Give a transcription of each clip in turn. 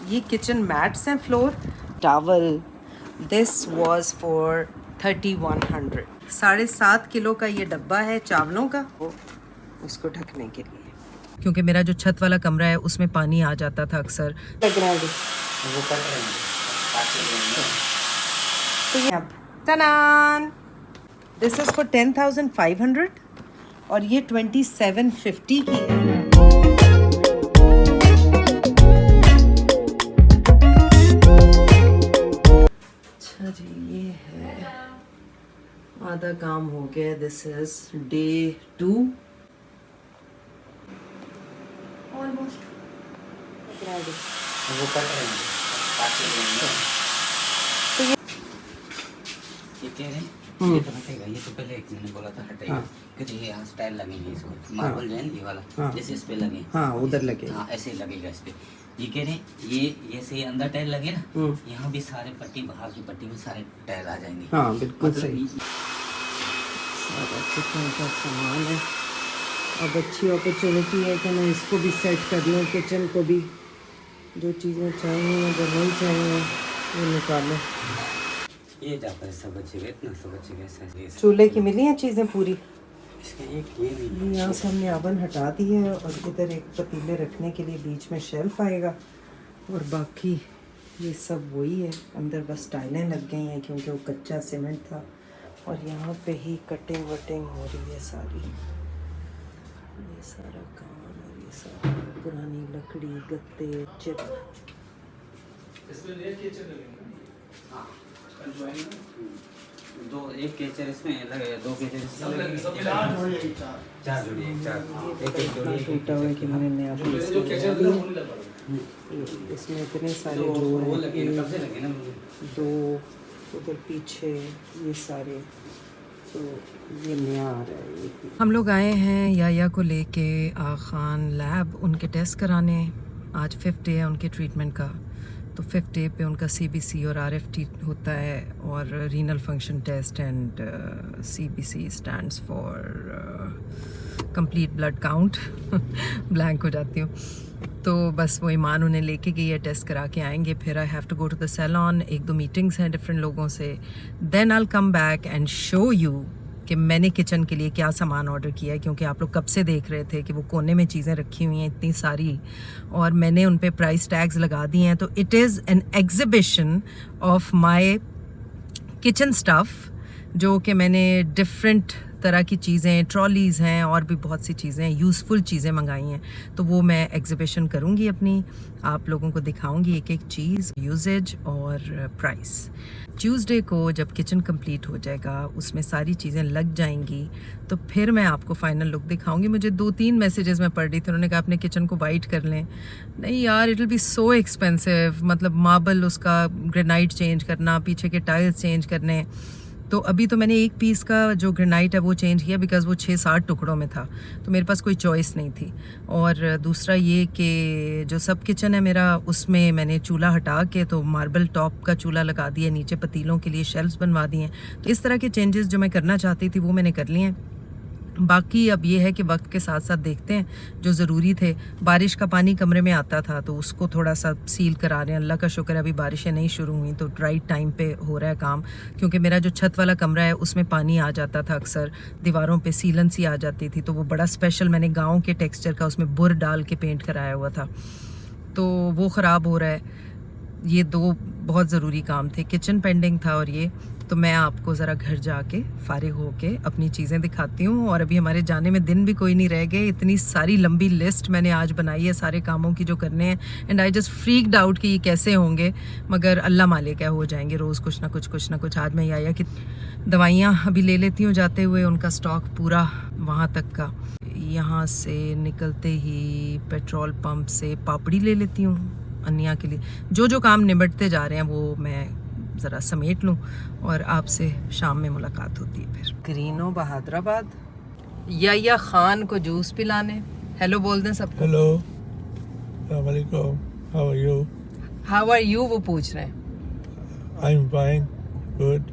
ये kitchen mats हैं floor towel this was for 3100 7.5 kilo का ये डब्बा है चावलों का उसको ढकने के लिए क्योंकि मेरा जो छत वाला कमरा है उसमें पानी आ जाता था अक्सर लग रहा है वो कर रहे हैं तनान दिस इज फॉर 10,500 और ये 2750 की है जी ये है आधा काम हो गया दिस इज डे 2 ऑलमोस्ट वो कर रहे हैं ये कह रहे हैं ये तो हटेगा ये तो पहले एक मैंने बोला था हटेगा क्योंकि ये यहाँ स्टाइल लगेंगे इसको मार्बल जो है ना ये वाला जैसे इस पे लगे उधर लगे हाँ ऐसे ही लगेगा इस पे ये कह रहे हैं ये से अंदर टाइल लगे ना यहाँ भी सारे पट्टी बाहर की पट्टी में सारे टाइल आ जाएंगे हाँ बिल्कुल सही सारा किचन का सामान है अब अच्छी अपॉर्चुनिटी है कि मैं इसको भी सेट कर लूँ किचन को भी जो चीज़ें चाहिए अगर नहीं चाहिए वो निकालें ये जाकर सब बचेगा इतना सब बचेगा ऐसा चूल्हे की मिली हैं चीज़ें पूरी इसका एक ये भी यहाँ से हमने ओवन हटा दी है और इधर एक पतीले रखने के लिए बीच में शेल्फ आएगा और बाकी ये सब वही है अंदर बस टाइलें लग गई हैं क्योंकि वो कच्चा सीमेंट था और यहाँ पे ही कटिंग वटिंग हो रही है सारी ये सारा काम और ये सारा पुरानी लकड़ी गत्ते चिप दो एक केचर इसमें लगे दो केचर इसमें लगे चार जोड़ी एक जोड़ी टूटा हुआ है कि मैंने नया पीस इसमें इतने सारे जोड़ हैं दो उधर पीछे ये सारे तो ये नया आ रहा है हम लोग आए हैं याया को लेके खान लैब उनके टेस्ट कराने आज 5th डे है उनके ट्रीटमेंट का तो 5th डे पे उनका CBC और RFT होता है और renal function test and CBC stands for complete blood count blank हो जाती हूँ तो बस वो ईमान उन्हें लेके गई है टेस्ट करा के आएंगे फिर I have to go to the salon 1-2 meetings हैं डिफरेंट लोगों से then I will come back and show you कि मैंने किचन के लिए क्या सामान ऑर्डर किया है क्योंकि आप लोग कब से देख रहे थे कि वो कोने में चीज़ें रखी हुई हैं इतनी सारी और मैंने उन पे प्राइस टैग्स लगा दिए हैं तो it is an exhibition of my kitchen stuff जो कि मैंने डिफरेंट तरह की चीज़ें ट्रॉलीज़ हैं और भी बहुत सी चीज़ें यूज़फुल चीज़ें मंगाई हैं तो वो मैं एग्जिबिशन करूँगी अपनी आप लोगों को दिखाऊँगी एक एक चीज़ यूजेज और प्राइस ट्यूसडे को जब किचन कंप्लीट हो जाएगा उसमें सारी चीज़ें लग जाएंगी तो फिर मैं आपको फाइनल लुक दिखाऊंगी मुझे 2-3 मैसेजेस मैं पढ़ रही थी उन्होंने कहा अपने किचन को वाइट कर लें नहीं यार it will be so expensive मतलब मार्बल उसका ग्रेनाइट चेंज करना पीछे के टाइल्स चेंज करने तो अभी तो मैंने एक पीस का जो ग्रेनाइट है वो चेंज किया बिकॉज़ वो 6-7 टुकड़ों में था तो मेरे पास कोई चॉइस नहीं थी और दूसरा ये कि जो सब किचन है मेरा उसमें मैंने चूल्हा हटा के तो मार्बल टॉप का चूल्हा लगा दिया नीचे पतीलों के लिए शेल्फ्स बनवा दिए तो इस तरह के चेंजेस जो मैं करना चाहती थी वो मैंने कर लिए हैं बाकी अब ये है कि वक्त के साथ साथ देखते हैं जो ज़रूरी थे बारिश का पानी कमरे में आता था तो उसको थोड़ा सा सील करा रहे हैं अल्लाह का शुक्र है अभी बारिशें नहीं शुरू हुई तो राइट टाइम पे हो रहा है काम क्योंकि मेरा जो छत वाला कमरा है उसमें पानी आ जाता था अक्सर दीवारों पे सीलन सी आ जाती थी तो वो बड़ा स्पेशल मैंने गाँव के टेक्सचर का उसमें बुर डाल के पेंट कराया हुआ था तो वो ख़राब हो रहा है ये 2 बहुत ज़रूरी काम थे किचन पेंडिंग था और ये तो मैं आपको ज़रा घर जाके फारिग होके अपनी चीज़ें दिखाती हूँ और अभी हमारे जाने में दिन भी कोई नहीं रह गए इतनी सारी लंबी लिस्ट मैंने आज बनाई है सारे कामों की जो करने हैं and I just freaked out कि ये कैसे होंगे मगर अल्लाह मालिक है हो जाएंगे रोज़ कुछ ना कुछ आज मैं याया कि दवाइयाँ अभी ले लेती हूँ जाते हुए उनका स्टॉक पूरा वहाँ तक का यहाँ से निकलते ही पेट्रोल पंप से पापड़ी ले लेती हूँ अन्या के लिए जो काम निबटते जा रहे हैं वो मैं ज़रा समेट लूँ और आपसे शाम में मुलाकात होती है फिर ग्रीनो बहादुराबाद या खान को जूस पिलाने हेलो बोल दें सबको हेलो अस्सलाम वालेकुम हाउ आर यू वो पूछ रहे हैं I am fine good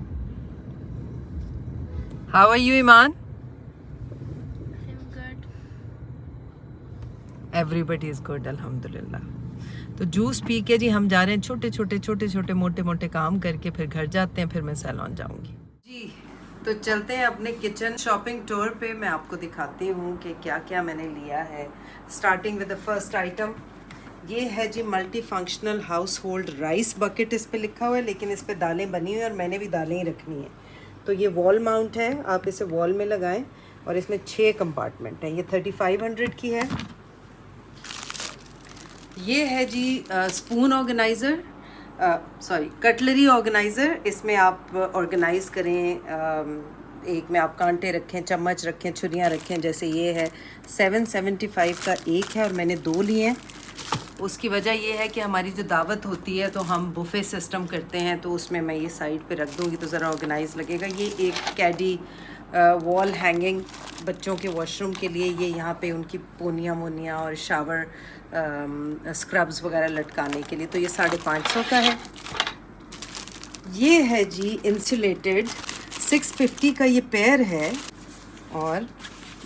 how are you Iman everybody is good अल्हम्दुलिल्लाह तो जूस पी के जी हम जा रहे हैं छोटे छोटे मोटे मोटे काम करके, फिर घर जाते हैं, फिर मैं सैलून जाऊंगी जी। तो चलते हैं अपने किचन शॉपिंग टूर पे। मैं आपको दिखाती हूँ कि क्या क्या मैंने लिया है। Starting with the first item, ये है जी multi functional household rice bucket. इस पे लिखा हुआ है, लेकिन इस पे दालें बनी हुई हैं और मैंने भी दालें ही रखनी है। तो ये वॉल माउंट है, आप इसे वॉल में लगाएं और इसमें 6 कंपार्टमेंट हैं। ये 3500 की है। ये है जी spoon organiser, sorry cutlery organiser. इसमें आप ऑर्गेनाइज़ करें, एक में आप कांटे रखें, चम्मच रखें, छुरियाँ रखें। जैसे ये है 775 का एक है और मैंने 2 लिए हैं। उसकी वजह ये है कि हमारी जो दावत होती है तो हम बुफे सिस्टम करते हैं, तो उसमें मैं ये साइड पे रख दूँगी तो ज़रा ऑर्गेनाइज लगेगा। ये एक कैडी वॉल हैंगिंग बच्चों के वॉशरूम के लिए, ये यहाँ पे उनकी पोनियाँ वोनियाँ और शावर स्क्रब्स वगैरह लटकाने के लिए। तो ये 550 का है। ये है जी इंसुलेटेड 650 का ये पेयर है। और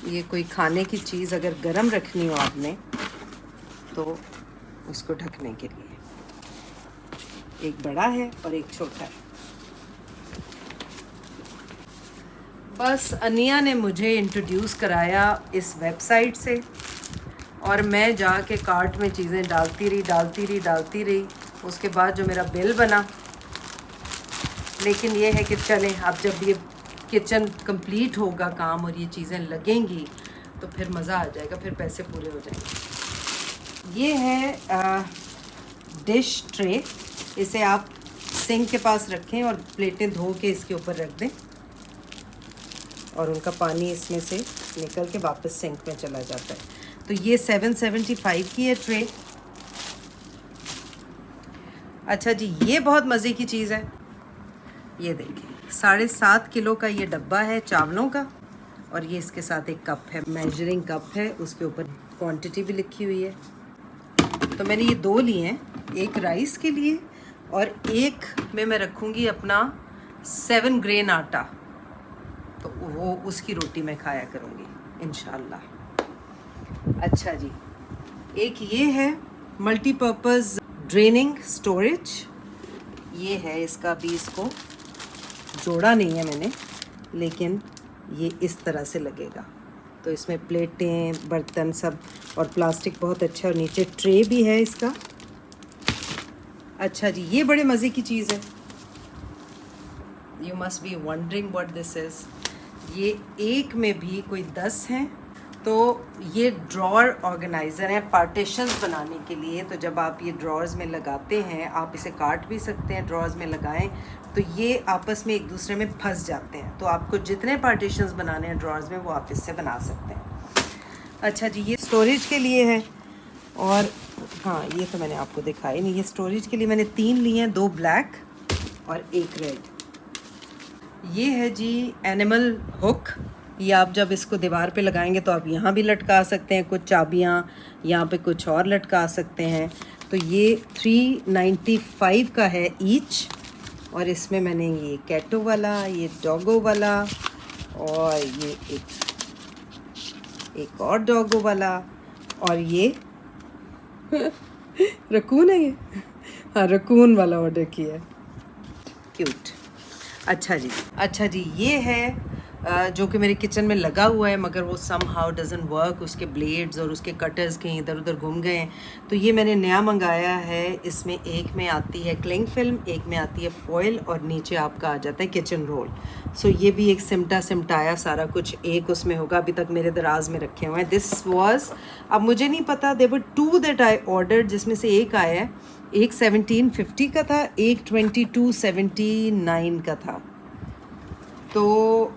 ये कोई खाने की चीज़ अगर गरम रखनी हो आपने तो उसको ढकने के लिए। एक बड़ा है और एक छोटा है। बस अनिया ने मुझे इंट्रोड्यूस कराया इस वेबसाइट से और मैं जाके कार्ट में चीज़ें डालती रही। उसके बाद जो मेरा बिल बना, लेकिन ये है कि चलें, अब जब ये किचन कंप्लीट होगा काम और ये चीज़ें लगेंगी तो फिर मज़ा आ जाएगा, फिर पैसे पूरे हो जाएंगे। ये है डिश ट्रे। इसे आप सिंक के पास रखें और प्लेटें धो के इसके ऊपर रख दें और उनका पानी इसमें से निकल के वापस सिंक में चला जाता है। तो ये 775 की है ट्रे। अच्छा जी, ये बहुत मज़े की चीज़ है। ये देखिए 7.5 किलो का ये डब्बा है चावलों का, और ये इसके साथ एक कप है, मेजरिंग कप है, उसके ऊपर क्वांटिटी भी लिखी हुई है। तो मैंने ये 2 लिए हैं, एक राइस के लिए और एक में मैं रखूँगी अपना 7 ग्रेन आटा, तो वो उसकी रोटी मैं खाया करूँगी इंशाल्लाह। अच्छा जी, एक ये है मल्टीपर्पज़ ड्रेनिंग स्टोरेज। ये है, इसका भी इसको जोड़ा नहीं है मैंने, लेकिन ये इस तरह से लगेगा। तो इसमें प्लेटें, बर्तन सब, और प्लास्टिक बहुत अच्छा, और नीचे ट्रे भी है इसका। अच्छा जी, ये बड़े मज़े की चीज़ है। You must be wondering what this is. ये एक में भी कोई 10 हैं। तो ये ड्रॉअर ऑर्गेनाइज़र है पार्टीशंस बनाने के लिए। तो जब आप ये ड्रॉर्स में लगाते हैं, आप इसे काट भी सकते हैं, ड्रॉर्स में लगाएं तो ये आपस में एक दूसरे में फंस जाते हैं। तो आपको जितने पार्टीशंस बनाने हैं ड्रॉर्स में, वो आप इससे बना सकते हैं। अच्छा जी, ये स्टोरेज के लिए है। और हाँ, ये तो मैंने आपको दिखाई नहीं। ये स्टोरेज के लिए मैंने 3 लिए हैं, 2 ब्लैक और 1 रेड। ये है जी एनिमल हुक। ये आप जब इसको दीवार पे लगाएंगे तो आप यहाँ भी लटका सकते हैं, कुछ चाबियाँ यहाँ पे कुछ और लटका सकते हैं। तो ये 395 का है ईच। और इसमें मैंने ये कैटो वाला, ये डॉगो वाला, और ये एक और डॉगो वाला, और ये रकून है। ये हाँ, रकून वाला ऑर्डर किया है, क्यूट। अच्छा जी, ये है जो कि मेरे किचन में लगा हुआ है, मगर वो somehow doesn't work। उसके ब्लेड्स और उसके कटर्स कहीं इधर उधर घूम गए हैं। तो ये मैंने नया मंगाया है। इसमें एक में आती है क्लिंग फिल्म, एक में आती है फॉयल, और नीचे आपका आ जाता है किचन रोल। सो ये भी एक सिमटाया सारा कुछ एक उसमें होगा। अभी तक मेरे दराज में रखे हुए हैं। दिस वॉज, अब मुझे नहीं पता, देवर 2 दैट आई ऑर्डर, जिसमें से एक आया है, एक 1750 का था, एक 2279 का था। तो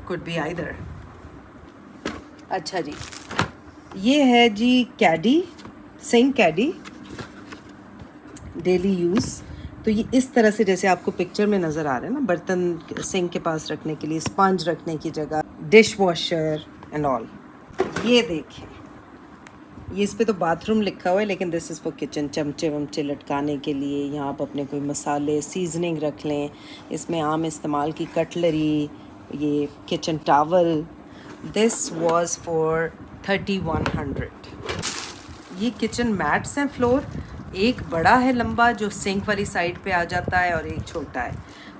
could be either। अच्छा जी, ये है जी कैडी, सिंक कैडी, डेली यूज़। तो ये इस तरह से, जैसे आपको पिक्चर में नज़र आ रहा है ना, बर्तन सिंक के पास रखने के लिए, स्पंज रखने की जगह, डिश वॉशर एंड ऑल। ये देखें, ये इस पे तो बाथरूम लिखा हुआ है, लेकिन दिस इज़ फॉर किचन। चमचे वमचे लटकाने के लिए, यहाँ आप अपने कोई मसाले सीजनिंग रख लें। इसमें आम इस्तेमाल की कटलरी, ये kitchen towel. This was for 3100। ये किचन मैट्स हैं फ्लोर, एक बड़ा है लंबा जो सिंक वाली साइड पे आ जाता है और एक छोटा है।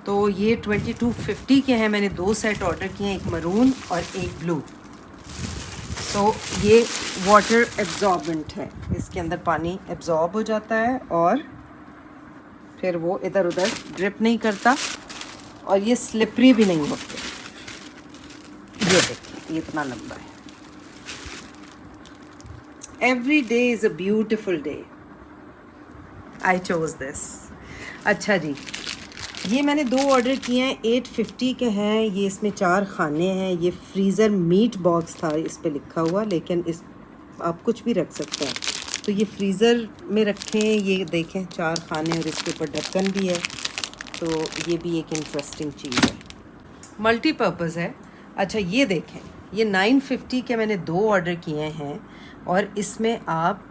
तो ये 2250 के हैं। मैंने 2 सेट ऑर्डर किए हैं, एक मरून और एक ब्लू। तो ये वाटर एब्जॉर्बेंट है, इसके अंदर पानी एब्जॉर्ब हो जाता है और फिर वो इधर उधर ड्रिप नहीं करता और ये स्लिपरी भी नहीं होते। ये देखिए ये इतना लंबा है। Every day is a beautiful day, I chose this. अच्छा जी, ये मैंने 2 ऑर्डर किए हैं, 850 के हैं। ये इसमें 4 खाने हैं। ये फ्रीज़र मीट बॉक्स था इस पे लिखा हुआ, लेकिन इस आप कुछ भी रख सकते हैं। तो ये फ्रीज़र में रखें, ये देखें 4 खाने और इसके ऊपर ढक्कन भी है। तो ये भी एक इंटरेस्टिंग चीज़ है, मल्टीपर्पज़ है। अच्छा ये देखें, ये 950 के मैंने 2 ऑर्डर किए हैं और इसमें आप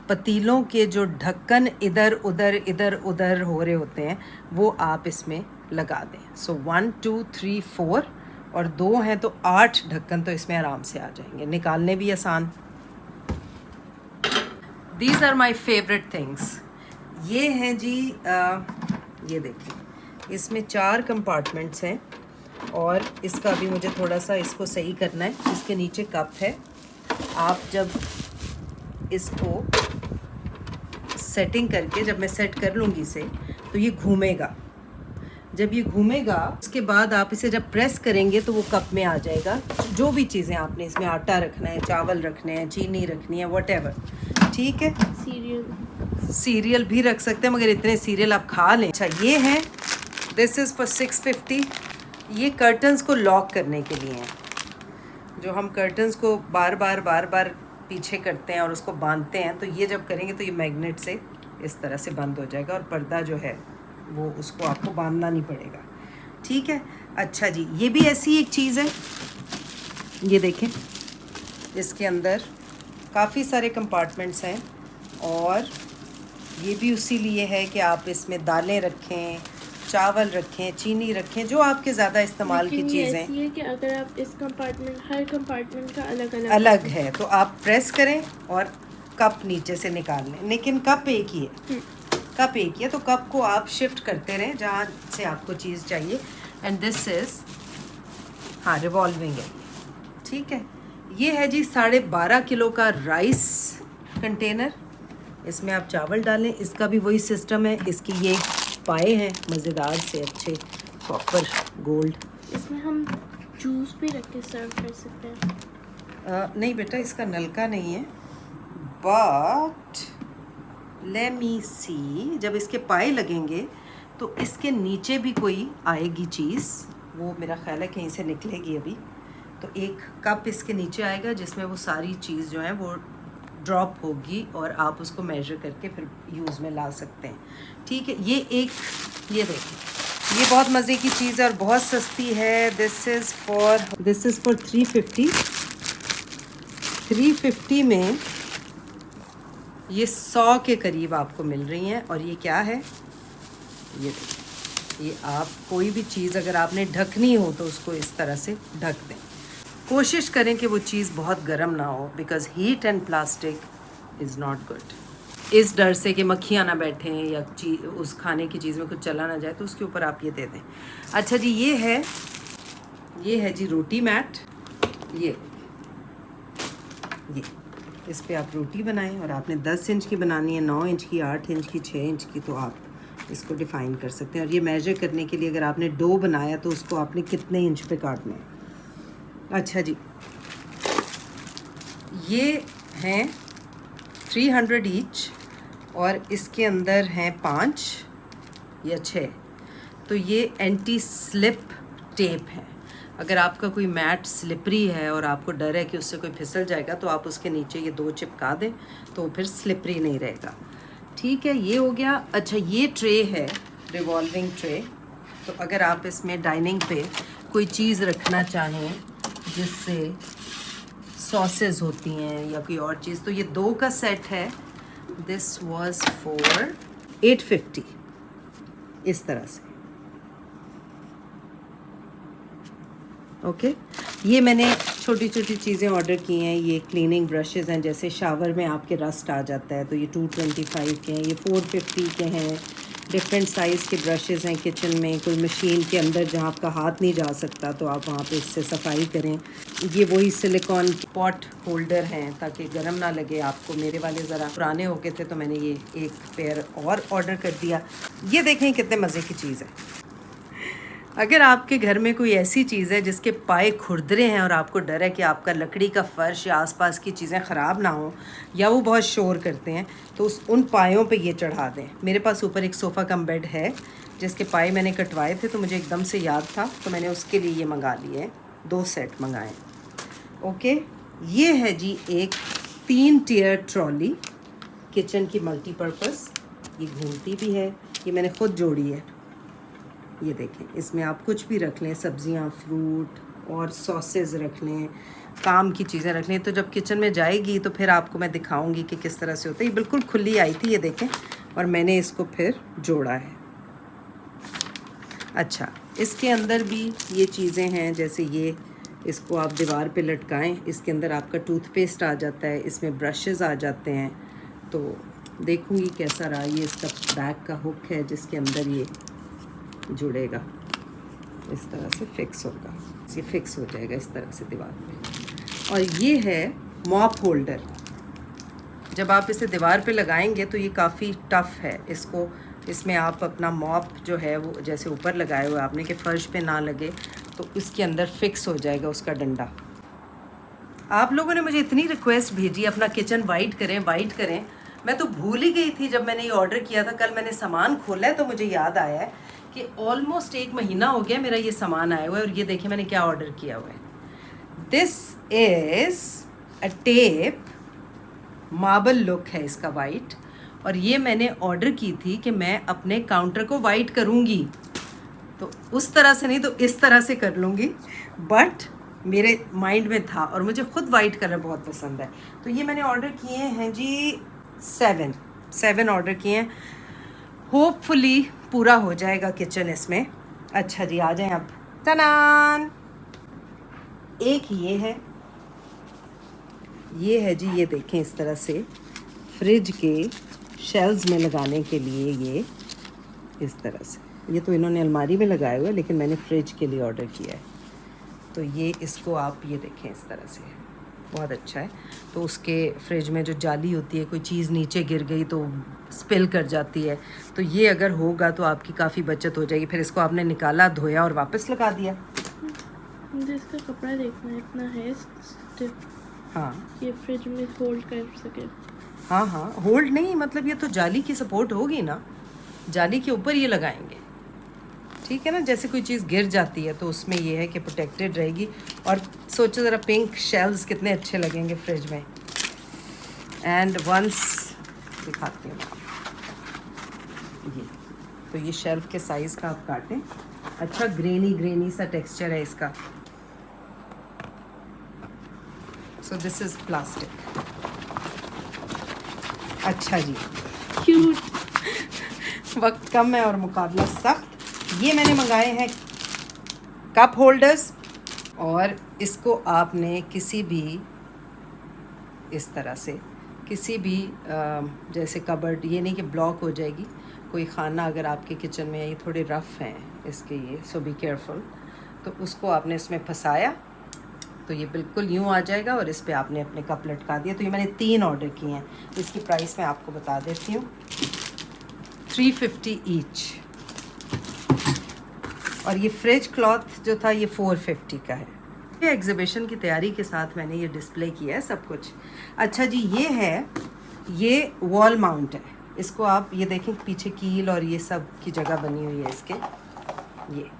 पतीलों के जो ढक्कन इधर उधर हो रहे होते हैं वो आप इसमें लगा दें। सो 1 2 3 4 और 2 हैं तो 8 ढक्कन तो इसमें आराम से आ जाएंगे, निकालने भी आसान। These are my favourite things. ये हैं जी ये देखें, इसमें 4 कंपार्टमेंट्स हैं और इसका भी मुझे थोड़ा सा इसको सही करना है। इसके नीचे कप है, आप जब इसको सेटिंग करके, जब मैं सेट कर लूँगी इसे तो ये घूमेगा। जब ये घूमेगा उसके बाद आप इसे जब प्रेस करेंगे तो वो कप में आ जाएगा। जो भी चीज़ें आपने इसमें, आटा रखना है, चावल रखने हैं, चीनी रखनी है, व्हाटएवर, ठीक है। सीरियल भी रख सकते हैं, मगर इतने सीरियल आप खा लें। अच्छा ये है, दिस इज़ फॉर 650। ये कर्टन्स को लॉक करने के लिए हैं। जो हम कर्टन्स को बार बार पीछे करते हैं और उसको बांधते हैं, तो ये जब करेंगे तो ये मैग्नेट से इस तरह से बंद हो जाएगा और पर्दा जो है वो उसको आपको बांधना नहीं पड़ेगा, ठीक है। अच्छा जी, ये भी ऐसी एक चीज़ है। ये देखें, इसके अंदर काफ़ी सारे कंपार्टमेंट्स हैं और ये भी उसी लिए है कि आप इसमें दालें रखें, चावल रखें, चीनी रखें, जो आपके ज़्यादा इस्तेमाल की चीज़ें। ऐसी है कि अगर आप इस कंपार्टमेंट, हर कंपार्टमेंट का अलग है तो आप प्रेस करें और कप नीचे से निकाल लें, लेकिन कप एक ही है। कप एक ही है तो कप को आप शिफ्ट करते रहें जहाँ से आपको चीज़ चाहिए। एंड दिस इज़, हाँ, रिवॉल्विंग है, ठीक है। ये है जी 12.5 किलो का राइस कंटेनर। इसमें आप चावल डालें, इसका भी वही सिस्टम है। इसकी ये पाए हैं मज़ेदार से अच्छे, कॉपर गोल्ड। इसमें हम जूस भी रख के सर्व कर सकते हैं। नहीं बेटा, इसका नलका नहीं है, बट लेट मी सी, जब इसके पाए लगेंगे तो इसके नीचे भी कोई आएगी चीज़, वो मेरा ख्याल है कहीं से निकलेगी अभी। तो एक कप इसके नीचे आएगा जिसमें वो सारी चीज़ जो है वो ड्रॉप होगी और आप उसको मेजर करके फिर यूज़ में ला सकते हैं, ठीक है। ये एक, ये देखिए, ये बहुत मज़े की चीज़ है और बहुत सस्ती है। दिस इज़ फॉर 350 में ये 100 के करीब आपको मिल रही हैं। और ये क्या है, ये देखिए, ये आप कोई भी चीज़ अगर आपने ढकनी हो तो उसको इस तरह से ढक दें। कोशिश करें कि वो चीज़ बहुत गर्म ना हो, because heat and plastic is not good. इस डर से कि मक्खियाँ ना बैठें या उस खाने की चीज़ में कुछ चला ना जाए, तो उसके ऊपर आप ये दे दें। अच्छा जी, ये है जी रोटी मैट। ये इस पे आप रोटी बनाएं और आपने 10 इंच की बनानी है, 9 इंच की, 8 इंच की, 6 इंच की, तो आप इसको डिफ़ाइन कर सकते हैं। और ये मेजर करने के लिए, अगर आपने डो बनाया तो उसको आपने कितने इंच पे काटना है। अच्छा जी, ये हैं 300 ईच और इसके अंदर हैं 5 या 6। तो ये एंटी स्लिप टेप है। अगर आपका कोई मैट स्लिपरी है और आपको डर है कि उससे कोई फिसल जाएगा, तो आप उसके नीचे ये 2 चिपका दें तो फिर स्लिपरी नहीं रहेगा, ठीक है। ये हो गया। अच्छा, ये ट्रे है, रिवॉल्विंग ट्रे। तो अगर आप इसमें डाइनिंग पे कोई चीज़ रखना चाहें जिससे सॉसेस होती हैं या कोई और चीज़, तो ये 2 का सेट है। दिस वाज फॉर 850, इस तरह से, ओके। ये मैंने छोटी छोटी चीज़ें ऑर्डर की हैं। ये क्लीनिंग ब्रशेज़ हैं, जैसे शावर में आपके रस्ट आ जाता है तो ये 225 के हैं, ये 450 के हैं। डिफरेंट साइज़ के ब्रशेज़ हैं किचन में, कोई मशीन के अंदर जहाँ आपका हाथ नहीं जा सकता तो आप वहाँ पे इससे सफाई करें। ये वही सिलिकॉन पॉट होल्डर हैं ताकि गर्म ना लगे आपको। मेरे वाले ज़रा पुराने हो गए थे तो मैंने ये एक पेयर और ऑर्डर कर दिया। ये देखें कितने मज़े की चीज़ है। अगर आपके घर में कोई ऐसी चीज़ है जिसके पाए खुरदरे हैं और आपको डर है कि आपका लकड़ी का फ़र्श या आसपास की चीज़ें ख़राब ना हो या वो बहुत शोर करते हैं, तो उन पायों पे ये चढ़ा दें। मेरे पास ऊपर एक सोफ़ा कम बेड है जिसके पाए मैंने कटवाए थे तो मुझे एकदम से याद था तो मैंने उसके लिए ये मंगा लिए, 2 सेट मंगाए। ओके, ये है जी एक 3 टियर ट्रॉली किचन की मल्टीपर्पज़। ये घूमती भी है, ये मैंने ख़ुद जोड़ी है। ये देखें, इसमें आप कुछ भी रख लें, सब्जियां, फ्रूट और सॉसेज रख लें, काम की चीज़ें रख लें। तो जब किचन में जाएगी तो फिर आपको मैं दिखाऊंगी कि किस तरह से होता है। ये बिल्कुल खुली आई थी, ये देखें, और मैंने इसको फिर जोड़ा है। अच्छा, इसके अंदर भी ये चीज़ें हैं, जैसे ये, इसको आप दीवार पे लटकाएं, इसके अंदर आपका टूथपेस्ट आ जाता है, इसमें ब्रशेज़ आ जाते हैं। तो देखूँगी कैसा रहा। ये इसका बैक का हुक है जिसके अंदर ये जुड़ेगा, इस तरह से फिक्स होगा, ये फिक्स हो जाएगा इस तरह से दीवार पे। और ये है मॉप होल्डर। जब आप इसे दीवार पे लगाएंगे तो ये काफ़ी टफ़ है। इसमें आप अपना मॉप जो है वो जैसे ऊपर लगाए हुए आपने कि फ़र्श पे ना लगे, तो इसके अंदर फिक्स हो जाएगा उसका डंडा। आप लोगों ने मुझे इतनी रिक्वेस्ट भेजी अपना किचन वाइट करें, वाइट करें। मैं तो भूल ही गई थी जब मैंने ये ऑर्डर किया था। कल मैंने सामान खोला है तो मुझे याद आया है कि ऑलमोस्ट 1 महीना हो गया मेरा ये सामान आया हुआ है। और ये देखिए मैंने क्या ऑर्डर किया हुआ है। This is a tape, marble look है इसका वाइट। और ये मैंने ऑर्डर की थी कि मैं अपने काउंटर को वाइट करूँगी, तो उस तरह से नहीं तो इस तरह से कर लूँगी। बट मेरे माइंड में था और मुझे ख़ुद वाइट कलर बहुत पसंद है। तो ये मैंने ऑर्डर किए हैं जी 7 ऑर्डर किए हैं। होपफुली पूरा हो जाएगा किचन इसमें। अच्छा जी, आ जाएं अब। तनान, एक ये है जी, ये देखें इस तरह से फ्रिज के शेल्व्स में लगाने के लिए। ये इस तरह से, ये तो इन्होंने अलमारी में लगाया हुआ है लेकिन मैंने फ्रिज के लिए ऑर्डर किया है। तो ये इसको आप ये देखें इस तरह से, बहुत अच्छा है। तो उसके फ्रिज में जो जाली होती है, कोई चीज़ नीचे गिर गई तो स्पिल कर जाती है, तो ये अगर होगा तो आपकी काफ़ी बचत हो जाएगी। फिर इसको आपने निकाला, धोया और वापस लगा दिया। मुझे इसका कपड़ा देखना है, इतना है स्टिफ। हाँ, ये फ्रिज में होल्ड कर सके। हाँ हाँ, होल्ड नहीं, मतलब ये तो जाली की सपोर्ट होगी ना, जाली के ऊपर ये लगाएंगे, ठीक है ना। जैसे कोई चीज़ गिर जाती है तो उसमें ये है कि प्रोटेक्टेड रहेगी। और सोचो ज़रा पिंक शेल्व्स कितने अच्छे लगेंगे फ्रिज में। एंड वंस दिखाती हूँ ये, तो ये शेल्फ के साइज़ का आप काटें। अच्छा ग्रेनी सा टेक्सचर है इसका। सो दिस इज़ प्लास्टिक। अच्छा जी, क्यूट। वक्त कम है और मुकाबला सख्त। ये मैंने मंगाए हैं कप होल्डर्स, और इसको आपने किसी भी इस तरह से किसी भी जैसे कबर्ड, ये नहीं कि ब्लॉक हो जाएगी कोई खाना अगर आपके किचन में, ये थोड़े रफ़ हैं इसके ये, सो बी केयरफुल। तो उसको आपने इसमें फंसाया तो ये बिल्कुल यूँ आ जाएगा और इस पे आपने अपने कप लटका दिया। तो ये मैंने 3 ऑर्डर किए हैं। इसकी प्राइस मैं आपको बता देती हूँ, 350 ईच। और ये फ्रिज क्लॉथ जो था ये 450 का है। ये एग्जीबिशन की तैयारी के साथ मैंने ये डिस्प्ले किया है सब कुछ। अच्छा जी, ये है, ये वॉल माउंट है। इसको आप ये देखें, पीछे कील और ये सब की जगह बनी हुई है इसके। ये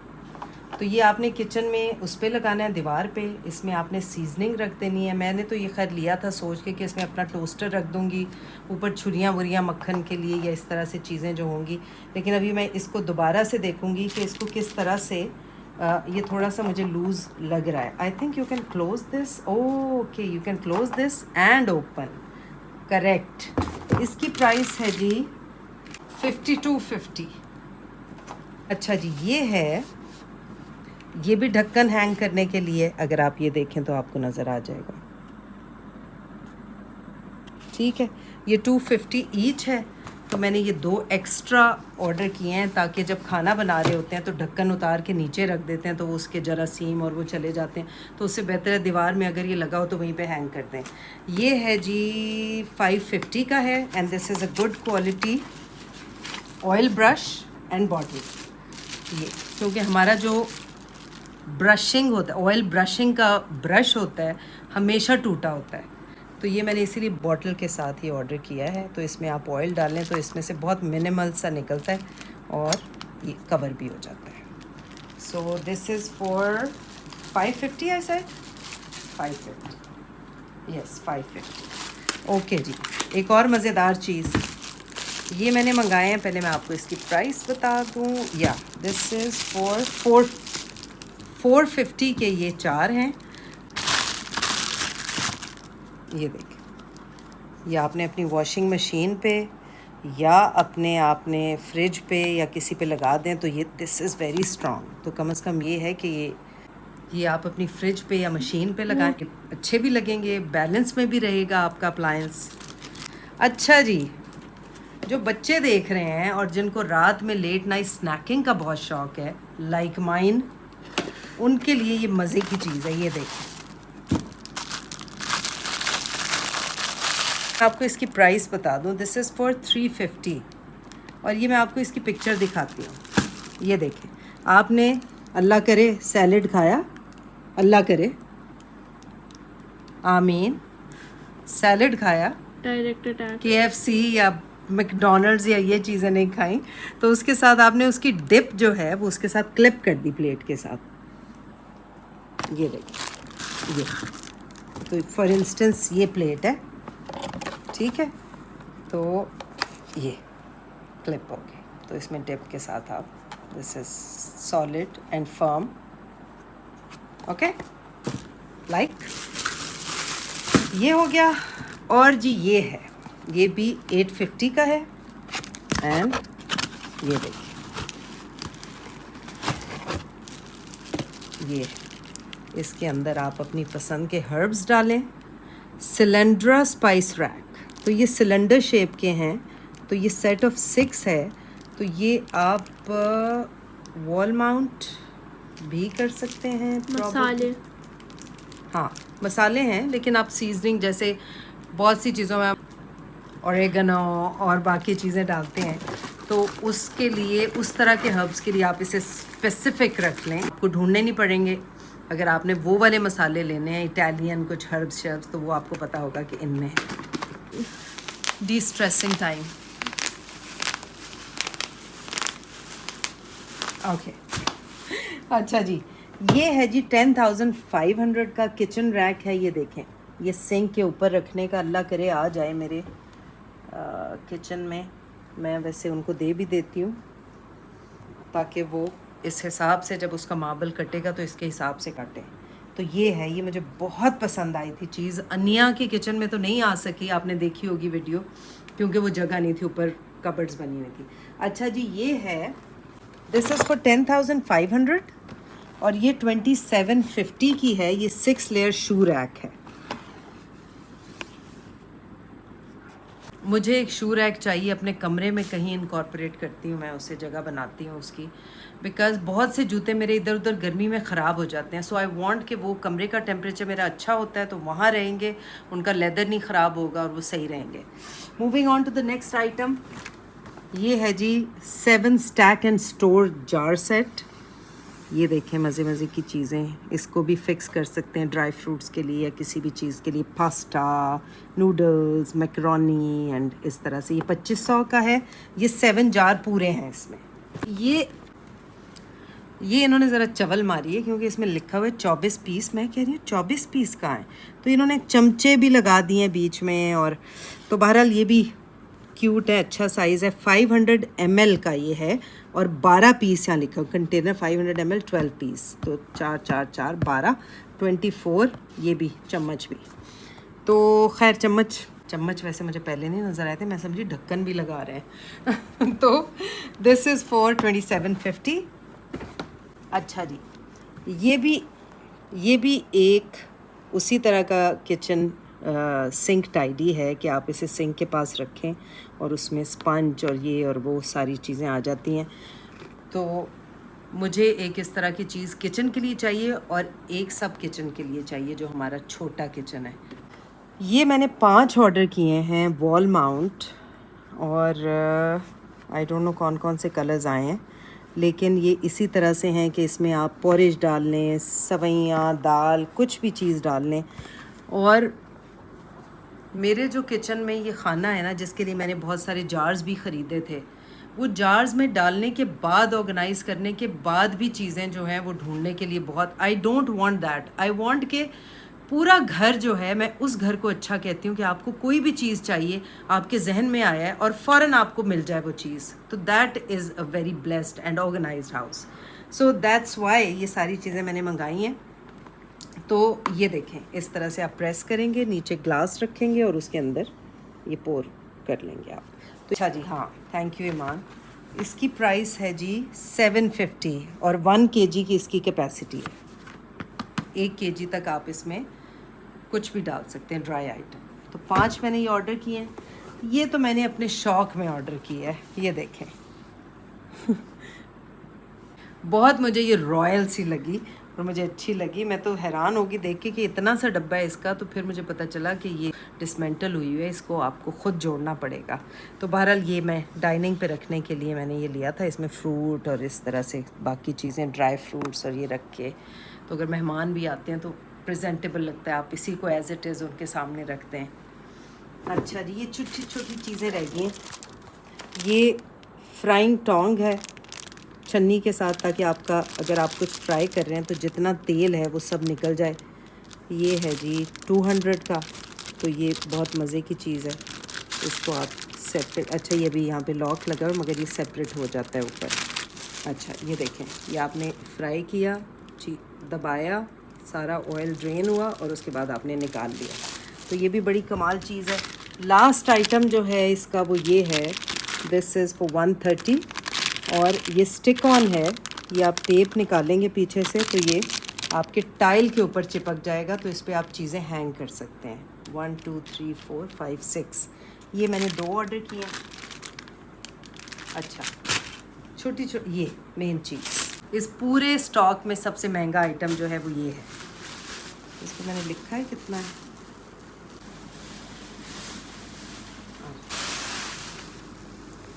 तो ये आपने किचन में उस पर लगाना है, दीवार पे। इसमें आपने सीजनिंग रख देनी है। मैंने तो ये खैर लिया था सोच के कि इसमें अपना टोस्टर रख दूँगी, ऊपर छुरियाँ वुरियाँ मक्खन के लिए या इस तरह से चीज़ें जो होंगी। लेकिन अभी मैं इसको दोबारा से देखूँगी कि इसको किस तरह से, ये थोड़ा सा मुझे लूज़ लग रहा है। I think you can close this. Okay, you can close this and open, correct. इसकी प्राइस है जी 5250। अच्छा जी, ये है ये भी ढक्कन हैंग करने के लिए, अगर आप ये देखें तो आपको नज़र आ जाएगा। ठीक है, ये 250 ईच है। तो मैंने ये 2 एक्स्ट्रा ऑर्डर किए हैं ताकि जब खाना बना रहे होते हैं तो ढक्कन उतार के नीचे रख देते हैं तो उसके जरासीम और वो चले जाते हैं, तो उससे बेहतर है दीवार में अगर ये लगा हो तो वहीं पे हैंग कर दें। ये है जी 550 का है and this is a good quality oil brush and bottle. ये क्योंकि हमारा जो ब्रशिंग होता है, ऑयल ब्रशिंग का ब्रश होता है, हमेशा टूटा होता है, तो ये मैंने इसीलिए बॉटल के साथ ही ऑर्डर किया है। तो इसमें आप ऑयल डालें तो इसमें से बहुत मिनिमल सा निकलता है और ये कवर भी हो जाता है। So this is for 550 I said 550, yes 550। Okay जी, एक और मज़ेदार चीज़ ये मैंने मंगाए हैं, पहले मैं आपको इसकी प्राइस बता दूँ। या दिस इज़ फॉर 450 के ये 4 हैं। ये देखिए, ये आपने अपनी वॉशिंग मशीन पे या आपने फ्रिज पे या किसी पे लगा दें तो ये दिस इज़ वेरी स्ट्रॉन्ग। तो कम से कम ये है कि ये आप अपनी फ्रिज पे या मशीन पे लगाएं, अच्छे भी लगेंगे, बैलेंस में भी रहेगा आपका अप्लायंस। अच्छा जी, जो बच्चे देख रहे हैं और जिनको रात में लेट नाइट स्नैकिंग का बहुत शौक़ है, लाइक माइन, उनके लिए ये मज़े की चीज़ है। ये देखिए, आपको इसकी प्राइस बता दूं, दिस इज़ फॉर 350 और ये मैं आपको इसकी पिक्चर दिखाती हूँ। ये देखें, आपने अल्लाह करे सैलेड खाया, अल्लाह करे आमीन, सैलेड खाया, डायरेक्ट अटैक, KFC या मैकडोनल्ड्स या ये चीज़ें नहीं खाई, तो उसके साथ आपने उसकी डिप जो है वो उसके साथ क्लिप कर दी प्लेट के साथ। ये देखिए, ये तो फॉर इंस्टेंस ये प्लेट है, ठीक है, तो ये क्लिप हो गई, तो इसमें डिप के साथ आप, this is solid and firm, okay, like ये हो गया। और जी ये है, ये भी 850 का है एंड ये देखिए, ये इसके अंदर आप अपनी पसंद के हर्ब्स डालें। सिलेंड्रा स्पाइस रैक, तो ये सिलेंडर शेप के हैं, तो ये सेट ऑफ 6 है, तो ये आप वॉल माउंट भी कर सकते हैं। मसाले, हाँ मसाले हैं, लेकिन आप सीजनिंग जैसे बहुत सी चीज़ों में ऑरेगनो और बाकी चीज़ें डालते हैं, तो उसके लिए उस तरह के हर्ब्स के लिए आप इसे स्पेसिफिक रख लें, आपको ढूंढने नहीं पड़ेंगे। अगर आपने वो वाले मसाले लेने हैं इटालियन कुछ हर्ब्स शर्ब्स, तो वो आपको पता होगा कि इनमें है। D stressing time, okay. अच्छा जी, ये है जी 10,500 का किचन रैक है। ये देखें, ये सिंक के ऊपर रखने का, अल्लाह करे आ जाए मेरे किचन में, मैं वैसे उनको दे भी देती हूँ ताकि वो इस हिसाब से जब उसका मार्बल कटेगा तो इसके हिसाब से काटे। तो ये है, ये मुझे बहुत पसंद आई थी चीज़। अनिया की किचन में तो नहीं आ सकी, आपने देखी होगी वीडियो, क्योंकि वो जगह नहीं थी, ऊपर कबर्ड्स बनी हुई थी। अच्छा जी, ये है, दिस इज़ फॉर 10,500 और ये 2750 की है। ये 6 लेयर शू रैक है। मुझे एक शू रैक चाहिए अपने कमरे में, कहीं इनकॉर्पोरेट करती हूँ मैं उसे, जगह बनाती हूँ उसकी, बिकॉज़ बहुत से जूते मेरे इधर उधर गर्मी में ख़राब हो जाते हैं। सो आई वांट कि वो कमरे का टेम्परेचर मेरा अच्छा होता है तो वहाँ रहेंगे, उनका लेदर नहीं ख़राब होगा और वो सही रहेंगे। Moving on to the next item, ये है जी 7 stack and store jar set. ये देखें, मज़े मज़े की चीज़ें, इसको भी फिक्स कर सकते हैं ड्राई फ्रूट्स के लिए या किसी भी चीज़ के लिए, पास्ता, नूडल्स, मैकरोनी एंड इस तरह से। ये 2500 का है। ये 7 जार पूरे हैं इसमें। ये इन्होंने ज़रा चवल मारी है क्योंकि इसमें लिखा हुआ है 24 पीस। मैं कह रही हूँ 24 पीस कहाँ है, तो इन्होंने चमचे भी लगा दिए हैं बीच में। और तो बहरहाल ये भी क्यूट है, अच्छा साइज़ है। 500 ml का ये है और 12 पीस यहाँ लिखा है कंटेनर, 500 ml 12 पीस, तो 4 4 4 12 24। ये भी चम्मच भी, तो खैर चम्मच वैसे मुझे पहले नहीं नज़र आए थे, मैं समझी ढक्कन भी लगा रहे हैं तो दिस इज़ फॉर 2750। अच्छा जी, ये भी एक उसी तरह का किचन सिंक टाइडी है कि आप इसे सिंक के पास रखें और उसमें स्पंज और ये और वो सारी चीज़ें आ जाती हैं। तो मुझे एक इस तरह की चीज़ किचन के लिए चाहिए और एक सब किचन के लिए चाहिए जो हमारा छोटा किचन है। ये मैंने 5 ऑर्डर किए हैं वॉल माउंट, और आई डोंट नो कौन कौन से कलर्स आए हैं, लेकिन ये इसी तरह से हैं कि इसमें आप पोरिज डाल लें, सवैयाँ, दाल, कुछ भी चीज़ डाल लें। और मेरे जो किचन में ये खाना है ना, जिसके लिए मैंने बहुत सारे जार्स भी ख़रीदे थे, वो जार्स में डालने के बाद, ऑर्गेनाइज़ करने के बाद भी चीज़ें जो हैं वो ढूंढने के लिए बहुत, I don't want that. I want के पूरा घर जो है, मैं उस घर को अच्छा कहती हूँ कि आपको कोई भी चीज़ चाहिए, आपके जहन में आया है और फ़ौरन आपको मिल जाए वो चीज़, तो that is a very blessed and organised house. So that's why ये सारी चीज़ें मैंने मंगाई हैं। तो ये देखें, इस तरह से आप प्रेस करेंगे, नीचे ग्लास रखेंगे और उसके अंदर ये पोर कर लेंगे आप। तो अच्छा जी, हाँ, थैंक यू ईमान। इसकी प्राइस है जी 750 और 1 kg की इसकी कैपेसिटी है। 1 kg तक आप इसमें कुछ भी डाल सकते हैं, ड्राई आइटम। तो 5 मैंने ये ऑर्डर किए हैं। ये तो मैंने अपने शौक़ में ऑर्डर किया है, ये देखें। बहुत मुझे ये रॉयल सी लगी और मुझे अच्छी लगी। मैं तो हैरान होगी देख के कि इतना सा डब्बा है इसका। तो फिर मुझे पता चला कि ये डिसमेंटल हुई है, इसको आपको ख़ुद जोड़ना पड़ेगा। तो बहरहाल ये मैं डाइनिंग पे रखने के लिए मैंने ये लिया था। इसमें फ्रूट और इस तरह से बाकी चीज़ें, ड्राई फ्रूट्स और ये रख के, तो अगर मेहमान भी आते हैं तो प्रेजेंटेबल लगता है। आप इसी को एज़ इट इज़ उनके सामने रखते हैं। अच्छा जी, ये छोटी छोटी चीज़ें रह गई हैं। ये फ्राइंग टोंग है छन्नी के साथ, ताकि आपका अगर आप कुछ फ्राई कर रहे हैं तो जितना तेल है वो सब निकल जाए। ये है जी 200 का, तो ये बहुत मज़े की चीज़ है। इसको आप सेपरेट, अच्छा ये भी यहाँ पे लॉक लगा है मगर ये सेपरेट हो जाता है ऊपर। अच्छा ये देखें, ये आपने फ्राई किया, दबाया, सारा ऑयल ड्रेन हुआ और उसके बाद आपने निकाल लिया। तो ये भी बड़ी कमाल चीज़ है। लास्ट आइटम जो है इसका वो ये है, दिस इज़ फॉर 130, और ये स्टिक ऑन है। ये आप टेप निकालेंगे पीछे से तो ये आपके टाइल के ऊपर चिपक जाएगा, तो इस पर आप चीज़ें हैंग कर सकते हैं। 1 2 3 4 5 6, ये मैंने 2 ऑर्डर किए हैं। अच्छा, छोटी छोटी, ये मेन चीज़ इस पूरे स्टॉक में सबसे महंगा आइटम जो है वो ये है। इसको मैंने लिखा है कितना है,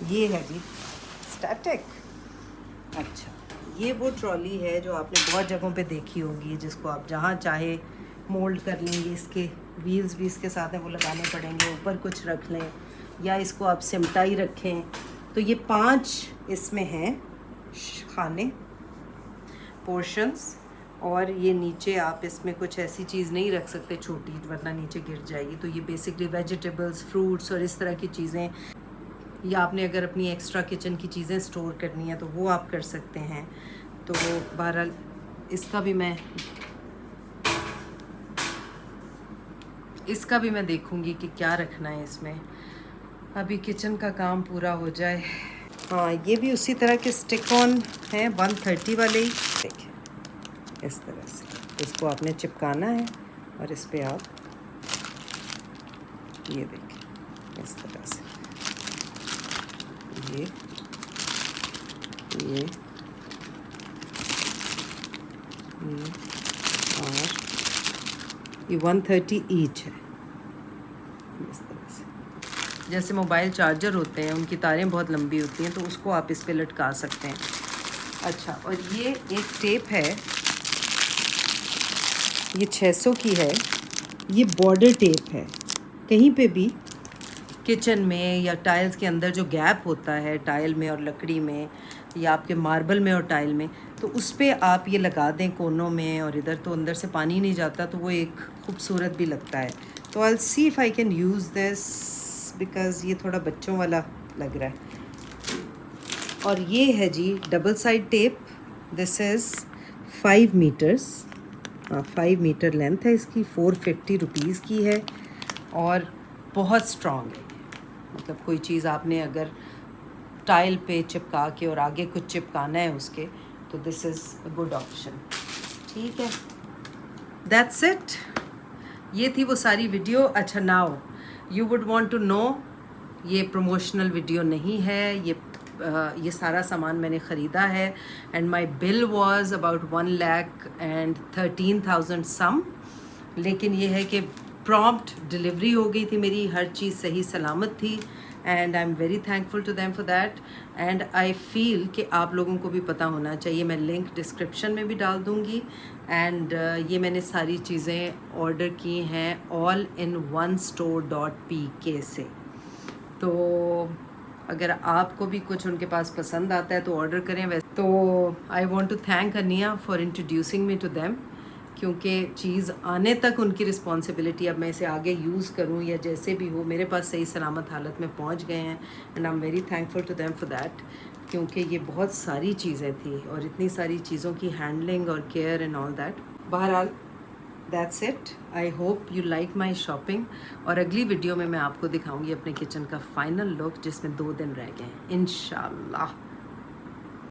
ये है जी स्टैटिक। अच्छा, ये वो ट्रॉली है जो आपने बहुत जगहों पे देखी होगी, जिसको आप जहाँ चाहे मोल्ड कर लेंगे। इसके व्हील्स भी इसके साथ हैं, वो लगाने पड़ेंगे। ऊपर कुछ रख लें या इसको आप सिमटा ही रखें। तो ये 5 इसमें हैं खाने, पोर्शंस। और ये नीचे आप इसमें कुछ ऐसी चीज़ नहीं रख सकते छोटी, वरना नीचे गिर जाएगी। तो ये बेसिकली वेजिटेबल्स, फ्रूट्स और इस तरह की चीज़ें, या आपने अगर अपनी एक्स्ट्रा किचन की चीज़ें स्टोर करनी है तो वो आप कर सकते हैं। तो बहरहाल इसका भी मैं देखूँगी कि क्या रखना है इसमें, अभी किचन का काम पूरा हो जाए। हाँ, ये भी उसी तरह के स्टिक ऑन हैं, 130 वाले ही। देखें इस तरह से, इसको आपने चिपकाना है और इस पे आप ये देखें इस तरह से, ये और ये 130 ईच है। इस तरह से, जैसे मोबाइल चार्जर होते हैं, उनकी तारें बहुत लंबी होती हैं, तो उसको आप इस पे लटका सकते हैं। अच्छा, और ये एक टेप है, ये 600 की है। ये बॉर्डर टेप है। कहीं पे भी किचन में या टाइल्स के अंदर जो गैप होता है टाइल में और लकड़ी में, या आपके मार्बल में और टाइल में, तो उस पर आप ये लगा दें कोनों में, और इधर तो अंदर से पानी नहीं जाता, तो वो एक खूबसूरत भी लगता है। तो I see if I can use this, because ये थोड़ा बच्चों वाला लग रहा है। और ये है जी double side tape. This is 5 metres, 5 metre length है इसकी, 450 रुपीज़ की है और बहुत स्ट्रॉन्ग है। मतलब कोई चीज़ आपने अगर टाइल पे चिपका के और आगे कुछ चिपकाना है उसके, तो this is a good option. ठीक है, दैट्स इट। ये थी वो सारी वीडियो। अच्छा, now you would want to know, ये प्रमोशनल वीडियो नहीं है, ये सारा सामान मैंने ख़रीदा है and my bill was about 1,13,000 some. लेकिन ये है कि प्रॉम्प्ट डिलीवरी हो गई थी मेरी, हर चीज़ सही सलामत थी and I am very thankful to them for that. And I feel कि आप लोगों को भी पता होना चाहिए, मैं लिंक डिस्क्रिप्शन में भी डाल दूँगी। एंड ये मैंने सारी चीज़ें ऑर्डर की हैं all-in-one-store.pk से। तो अगर आपको भी कुछ उनके पास पसंद आता है तो ऑर्डर करें। वैसे तो I want to thank Ania for introducing me to them, क्योंकि चीज़ आने तक उनकी रिस्पॉन्सिबिलिटी, अब मैं इसे आगे यूज़ करूं या जैसे भी हो, मेरे पास सही सलामत हालत में पहुंच गए हैं and I am very thankful to them for that, क्योंकि ये बहुत सारी चीज़ें थी और इतनी सारी चीज़ों की हैंडलिंग और केयर एंड ऑल दैट। बहरहाल that's it. I hope you like my shopping. और अगली वीडियो में मैं आपको दिखाऊंगी अपने किचन का फाइनल लुक, जिसमें 2 दिन रह गए हैं इंशाल्लाह।